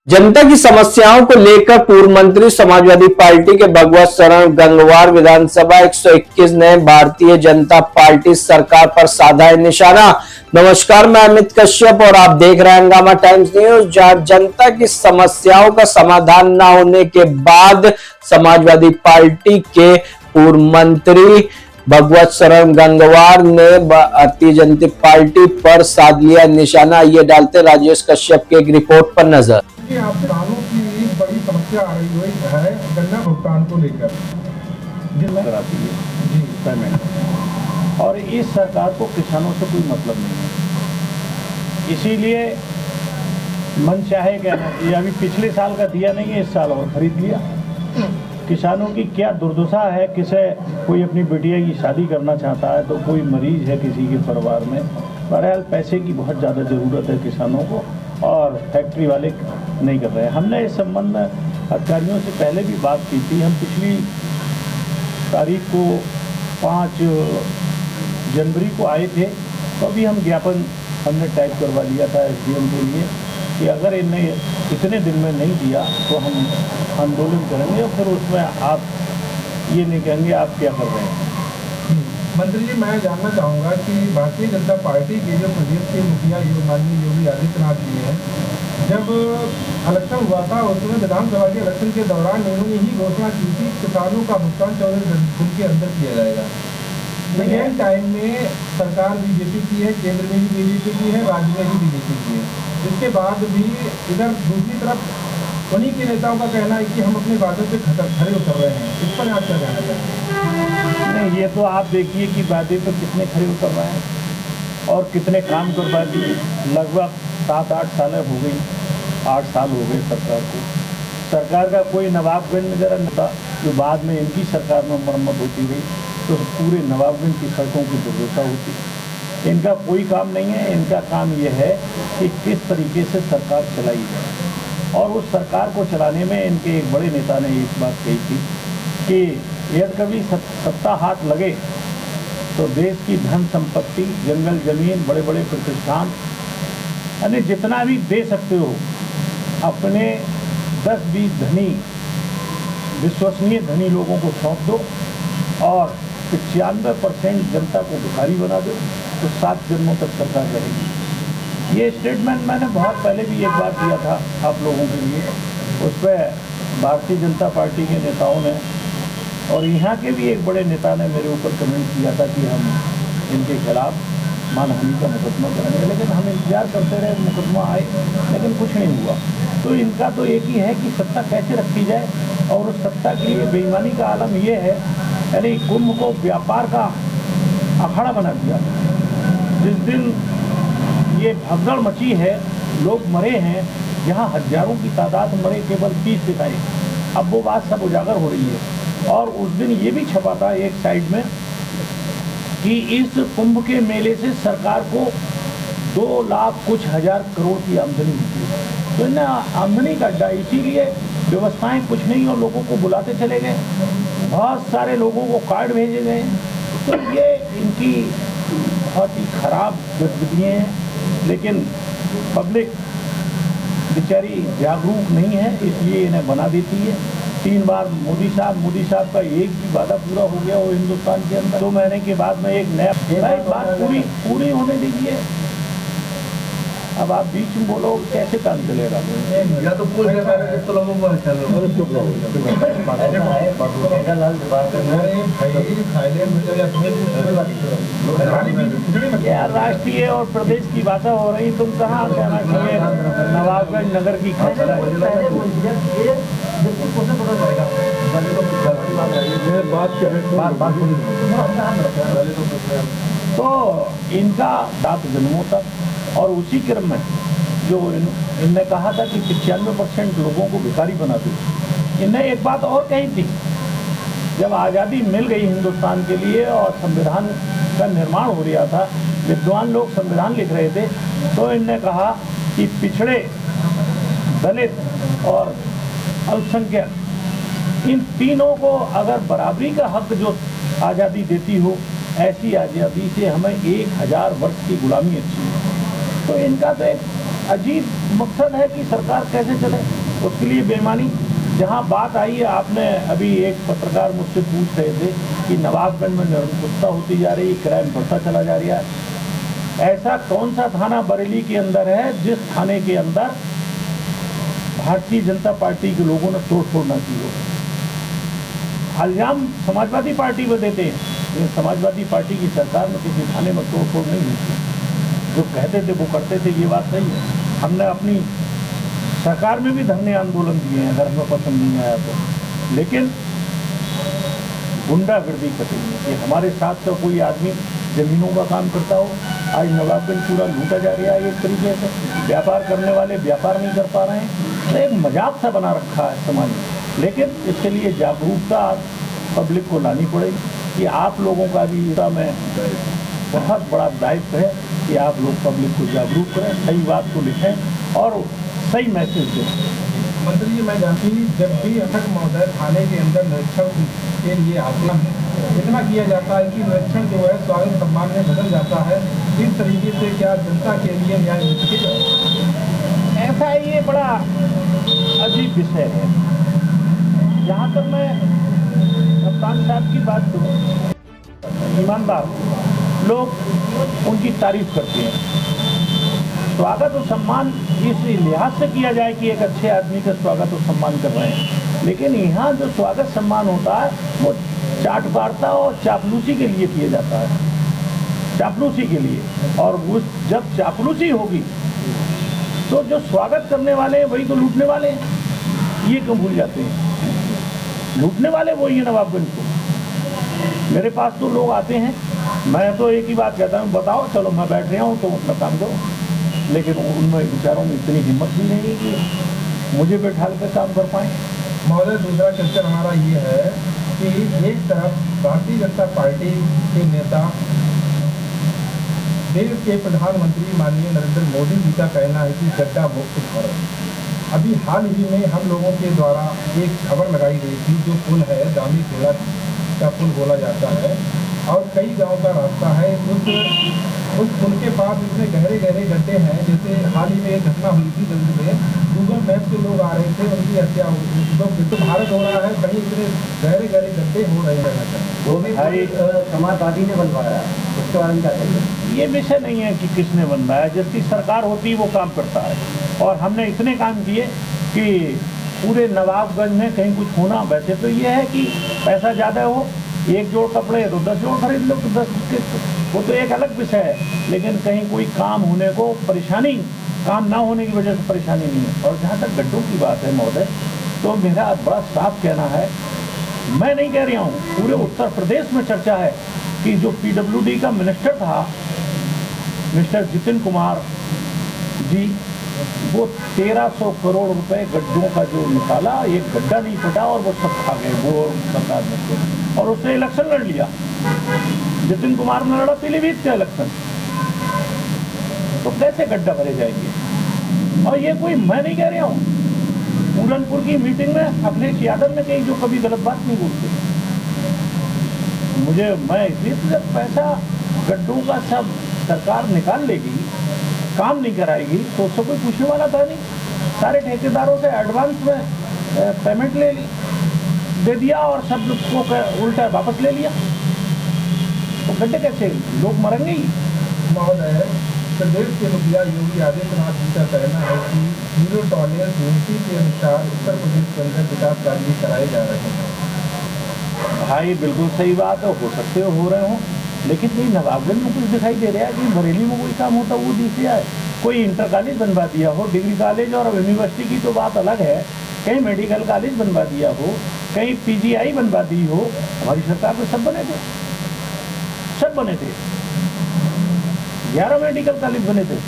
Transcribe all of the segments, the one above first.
जनता की समस्याओं को लेकर पूर्व मंत्री समाजवादी पार्टी के भगवत शरण गंगवार विधानसभा 121 ने भारतीय जनता पार्टी सरकार पर साधा है निशाना। नमस्कार, मैं अमित कश्यप और आप देख रहे हैं हंगामा टाइम्स न्यूज। जहां जनता की समस्याओं का समाधान न होने के बाद समाजवादी पार्टी के पूर्व मंत्री भगवत शरण गंगवार ने भारतीय जनता पार्टी पर साध लिया निशाना। ये डालते राजेश कश्यप के एक रिपोर्ट पर नजर। आप किसानों की बड़ी समस्या आ रही है गन्ना भुगतान को लेकर कराती है जी पेमेंट, और इस सरकार को किसानों से कोई मतलब नहीं है। इसीलिए मन चाहे कहना चाहिए, अभी पिछले साल का दिया नहीं है, इस साल और खरीद लिया। किसानों की क्या दुर्दशा है, किसे कोई अपनी बेटिया की शादी करना चाहता है तो कोई मरीज है किसी के परिवार में। बहरहाल पैसे की बहुत ज़्यादा ज़रूरत है किसानों को, और फैक्ट्री वाले नहीं कर रहे हैं। हमने इस संबंध में अधिकारियों से पहले भी बात की थी। हम पिछली तारीख को 5 जनवरी को आए थे, तो अभी हम ज्ञापन हमने टाइप करवा लिया था SDM के लिए कि अगर इन्हें इतने दिन में नहीं दिया तो हम आंदोलन करेंगे, और फिर उसमें आप ये नहीं कहेंगे आप क्या कर रहे हैं। मंत्री जी, मैं जानना चाहूँगा कि भारतीय जनता पार्टी के जो प्रदेश के मुखिया माननीय योगी आदित्यनाथ जी हैं, जब इलेक्शन हुआ था उसमें विधानसभा के इलेक्शन के दौरान उन्होंने ही घोषणा की थी किसानों का भुगतान 14 दिन के अंदर किया जाएगा। लेकिन टाइम में सरकार बीजेपी की है, केंद्र में भी बीजेपी की है, राज्य में भी बीजेपी की है। इसके बाद भी इधर दूसरी तरफ उन्हीं के नेताओं का कहना है कि हम अपने वादे पे खरे उतर रहे हैं। इस पर आप क्या कहना चाहते हैं? नहीं, ये तो आप देखिए कि वादे पर कितने खरे उतर रहे हैं और कितने काम करवा दिए। लगभग 7-8 साल हो गई, 8 साल हो गए सरकार को। सरकार का कोई नवाबगंज में जरा नेता जो बाद में इनकी सरकार में मरम्मत होती रही तो पूरे नवाबगंज की सड़कों की दुर्दशा होती। इनका कोई काम नहीं है। इनका काम यह है कि किस तरीके से सरकार चलाई जाए, और उस सरकार को चलाने में इनके एक बड़े नेता ने एक बात कही थी कि यदि कभी सत्ता हाथ लगे तो देश की धन संपत्ति, जंगल जमीन, बड़े बड़े प्रतिष्ठान, यानी जितना भी दे सकते हो अपने 10-20 धनी विश्वसनीय धनी लोगों को सौंप दो, और 95% जनता को भिखारी बना दो, तो 7 जन्मों तक सरकार रहेगी। ये स्टेटमेंट मैंने बहुत पहले भी एक बार दिया था आप लोगों के लिए। उस पर भारतीय जनता पार्टी के नेताओं ने और यहाँ के भी एक बड़े नेता ने मेरे ऊपर कमेंट किया था कि हम इनके खिलाफ मानहानि का मुकदमा करेंगे, लेकिन हम इंतजार करते रहे, मुकदमा आए लेकिन कुछ नहीं हुआ। तो इनका तो एक ही है कि सत्ता कैसे रखी जाए, और उस सत्ता के लिए बेईमानी का आलम ये है, यानी कुंभ को व्यापार का अखाड़ा बना दिया। जिस दिन ये भगदड़ मची है, लोग मरे हैं, जहाँ हजारों की तादाद मरे, केवल 30 दिखाए। अब वो बात सब उजागर हो रही है। और उस दिन ये भी छपा था एक साइड में कि इस कुंभ के मेले से सरकार को 2 लाख कुछ हजार करोड़ की आमदनी होती है। तो इन्हें आमदनी का अड्डा, इसीलिए व्यवस्थाएं कुछ नहीं और लोगों को बुलाते चले गए। बहुत सारे लोगों को कार्ड भेजे गए। तो ये इनकी बहुत ही खराब गतिविधियाँ हैं, लेकिन पब्लिक बेचारी जागरूक नहीं है, इसलिए इन्हें बना देती है। 3 बार मोदी साहब का एक भी वादा पूरा हो गया वो हिंदुस्तान के अंदर। 2 महीने के बाद में एक नया बात पूरी होने दीजिए। अब आप बीच में बोलो कैसे काम चलेगा? या तो पूछ लोगों को यार, राष्ट्रीय और प्रदेश की बातें हो रही, तुम कहाँ कहना चाहिए नवाबगंज नगर की तो इनका 7 जन्मों तक। और उसी क्रम में जो इनने कहा था कि 95% लोगों को भिखारी बना दो, इनने एक बात और कही थी। जब आज़ादी मिल गई हिंदुस्तान के लिए और संविधान का निर्माण हो रहा था, विद्वान लोग संविधान लिख रहे थे, तो इनने कहा कि पिछड़े, दलित और अल्पसंख्यक, इन तीनों को अगर बराबरी का हक जो आज़ादी देती हो, ऐसी आज़ादी से हमें 1000 वर्ष की गुलामी अच्छी है। तो इनका तो एक अजीब मकसद है कि सरकार कैसे चले, उसके लिए बेईमानी। जहाँ बात आई है, आपने अभी एक पत्रकार मुझसे पूछ रहे थे कि नवाबगंज में निरंकुशता होती जा रही है, क्राइम बढ़ता चला जा रहा है। ऐसा कौन सा थाना बरेली के अंदर है जिस थाने के अंदर भारतीय जनता पार्टी के लोगों ने तोड़ फोड़ न की हो? इल्जाम समाजवादी पार्टी पर देते हैं, लेकिन समाजवादी पार्टी की सरकार में किसी थाने में तोड़ फोड़ नहीं हुई। जो कहते थे वो करते थे, ये बात सही है। हमने अपनी सरकार में भी धरने आंदोलन दिए हैं अगर हमें पसंद नहीं आया तो, लेकिन गुंडागर्दी कतई नहीं कि हमारे साथ तो कोई आदमी जमीनों का काम करता हो। आज नवाबगंज पूरा लूटा जा रहा है एक तरीके से, व्यापार करने वाले व्यापार नहीं कर पा रहे हैं, तो एक मजाक सा बना रखा है समाज में। लेकिन इसके लिए जागरूकता पब्लिक को लानी पड़ेगी कि आप लोगों का भी में बहुत बड़ा दायित्व है कि आप लोग पब्लिक को जागरूक करें, सही बात को लिखें और सही मैसेज दें। मंत्री जी, मैं जानती हूँ जब भी अटक महोदय थाने के अंदर निरीक्षण के लिए आते हैं, इतना किया जाता है कि निरीक्षण जो है स्वागत सम्मान में बदल जाता है। इस तरीके से क्या जनता के लिए न्याय मिल सकेगा? ऐसा ये बड़ा अजीब विषय है। जहाँ तक मैं कप्तान साहब की बात करूँ, ईमानदार लोग उनकी तारीफ करते हैं। स्वागत और सम्मान इस लिहाज से किया जाए कि एक अच्छे आदमी का स्वागत और सम्मान कर रहे हैं, लेकिन यहाँ जो स्वागत सम्मान होता है वो चाटबारता और चापलूसी के लिए किया जाता है, चापलूसी के लिए। और उस जब चापलूसी होगी तो जो स्वागत करने वाले हैं वही तो लूटने वाले हैं। ये क्यों भूल जाते हैं? लूटने वाले वही है नवाबगंज को। मेरे पास तो लोग आते हैं, मैं तो एक ही बात कहता हूँ, बताओ चलो मैं बैठ रहा हूँ तो अपना काम करो, लेकिन उनमें विचारों में इतनी हिम्मत भी नहीं है कि मुझे बैठा कर काम कर पाए। महोदय, दूसरा क्वेश्चन हमारा ये है कि एक तरफ भारतीय जनता पार्टी के नेता, देश के प्रधानमंत्री माननीय नरेंद्र मोदी जी का कहना है कि गड्ढा मुक्त भारत। अभी हाल ही में हम लोगों के द्वारा एक खबर लगाई गई थी, जो पुल है दामी खेड़ा का पुल बोला जाता है और कई गांव का रास्ता है, उस पुल के पास इतने गहरे गहरे गड्ढे हैं। जैसे हाल ही में एक घटना हुई थी दिल्ली में, गूगल मैप से लोग आ रहे थे, उनकी हत्या हो गई। तो भारत हो रहा है, कहीं इतने गहरे गहरे गड्ढे हो रहे हैं। वो भी समाजवादी ने बनवाया, उसके बारे में क्या कहेंगे? ये विषय नहीं है कि किसने बनवाया, जिसकी सरकार होती है वो काम करता है। और हमने इतने काम किए कि पूरे नवाबगंज में कहीं कुछ होना, वैसे तो ये है कि पैसा ज़्यादा हो, एक जोड़ कपड़े तो 10 जोड़ खरीद लो, तो 10 वो तो एक अलग विषय है, लेकिन कहीं कोई काम होने को परेशानी, काम ना होने की वजह से परेशानी नहीं है। और जहाँ तक गड्ढों की बात है महोदय, तो मेरा बड़ा साफ कहना है, मैं नहीं कह रहा हूँ, पूरे उत्तर प्रदेश में चर्चा है कि जो PWD का मिनिस्टर था मिस्टर जितिन कुमार जी, वो 1300 करोड़ रुपए गड्ढों का जो निकाला, एक गड्ढा नहीं फटा और वो सब खा गए वो सरकार में। और उसने इलेक्शन लड़ लिया, जितिन कुमार ने लड़ा पीलीभीत का इलेक्शन, तो कैसे गड्ढा भरे जाएंगे? और ये कोई मैं नहीं कह रहा हूँ, पूरनपुर की मीटिंग में अखिलेश यादव ने कही, जो कभी गलत बात नहीं बोलते। मैं इसलिए जब पैसा गड्ढों का सब सरकार निकाल लेगी, काम नहीं कराएगी, तो उससे कोई पूछने वाला था नहीं। सारे ठेकेदारों से एडवांस में पेमेंट दे दिया और सब को उल्टा वापस ले लिया, तो गड्ढे कैसे, लोग मरेंगे ही। महोदय, प्रदेश के मुखिया योगी आदित्यनाथ जी का कहना है कि जीरो टॉलरेंस नीति के अनुसार उत्तर प्रदेश के अंदर विकास कार्य कराए जा रहे हैं। भाई बिल्कुल सही बात है, हो सकते हो रहे हो, लेकिन कहीं नवाबगंज में कुछ दिखाई दे रहा है कि बरेली में कोई काम होता वो दिख रहा है। कोई इंटर कॉलेज बनवा दिया हो, डिग्री कॉलेज और यूनिवर्सिटी की तो बात अलग है, कहीं मेडिकल कॉलेज बनवा दिया हो, कहीं PGI बनवा दी हो। हमारी सरकार में सब बने थे, सब बने थे, 11 मेडिकल कॉलेज बने थे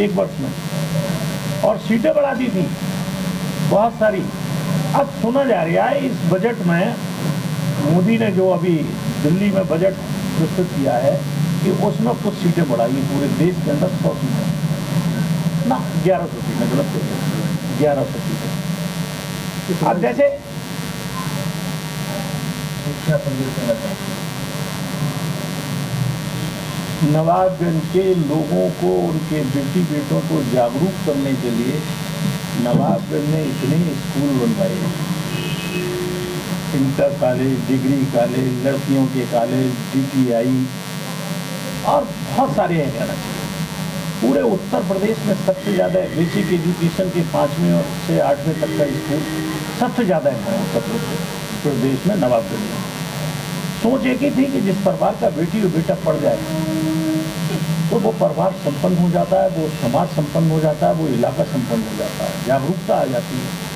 एक वर्ष में, और सीटें बढ़ा दी थी बहुत सारी। अब सुना जा रहा है इस बजट में मोदी ने जो अभी दिल्ली में बजट प्रस्तुत किया है कि उसमें कुछ सीटें बढ़ाई, पूरे देश के अंदर 100 सीटें ना, 1100 सीटें, गलत हो गई, 1100 सीटें। अब जैसे क्या संदेश देना चाहते हैं? नवाबगंज के लोगों को, उनके बेटी बेटों को जागरूक करने के लिए नवाबगंज ने इतने स्कूल बनवाए, इंटर कॉलेज, डिग्री कॉलेज, लड़कियों के कॉलेज, DTI और बहुत सारे हैं कहना चाहिए। पूरे उत्तर प्रदेश में सबसे ज़्यादा बेसिक एजुकेशन के 5वें से 8वें तक का स्कूल सबसे ज़्यादा है उत्तर प्रदेश में नवाबगंज में। सोच एक ही थी कि जिस परिवार का बेटी और बेटा पढ़ जाए तो वो परिवार संपन्न हो जाता है, वो समाज संपन्न हो जाता है, वो इलाका संपन्न हो जाता है, जागरूकता आ जाती है।